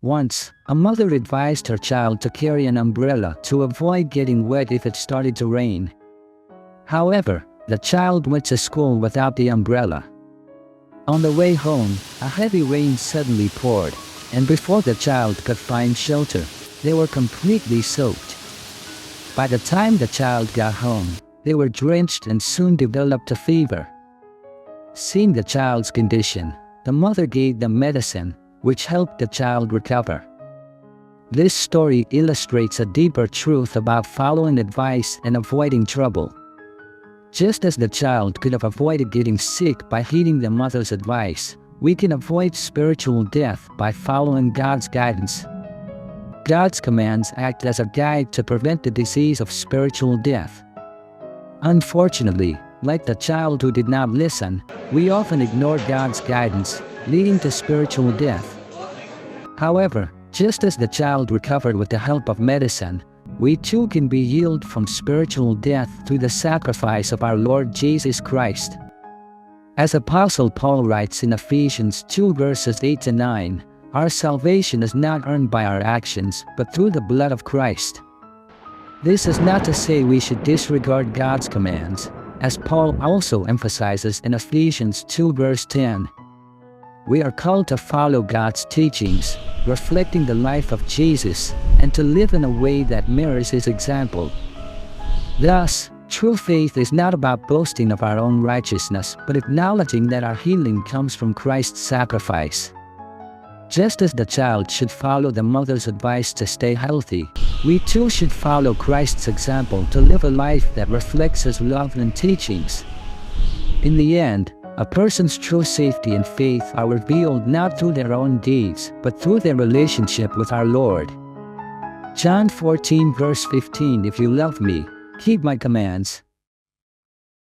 Once, a mother advised her child to carry an umbrella to avoid getting wet if it started to rain. However, the child went to school without the umbrella. On the way home, a heavy rain suddenly poured, and before the child could find shelter, they were completely soaked. By the time the child got home, they were drenched and soon developed a fever. Seeing the child's condition, the mother gave them medicine, which helped the child recover. This story illustrates a deeper truth about following advice and avoiding trouble. Just as the child could have avoided getting sick by heeding the mother's advice, we can avoid spiritual death by following God's guidance. God's commands act as a guide to prevent the disease of spiritual death. Unfortunately, like the child who did not listen, we often ignore God's guidance, leading to spiritual death. However, just as the child recovered with the help of medicine, we too can be healed from spiritual death through the sacrifice of our Lord Jesus Christ. As Apostle Paul writes in Ephesians 2 verses 8-9, our salvation is not earned by our actions, but through the blood of Christ. This is not to say we should disregard God's commands, as Paul also emphasizes in Ephesians 2 verse 10. We are called to follow God's teachings, reflecting the life of Jesus, and to live in a way that mirrors His example. Thus, true faith is not about boasting of our own righteousness, but acknowledging that our healing comes from Christ's sacrifice. Just as the child should follow the mother's advice to stay healthy, we too should follow Christ's example to live a life that reflects His love and teachings. In the end, a person's true safety and faith are revealed not through their own deeds, but through their relationship with our Lord. John 14 verse 15. If you love me, keep my commands.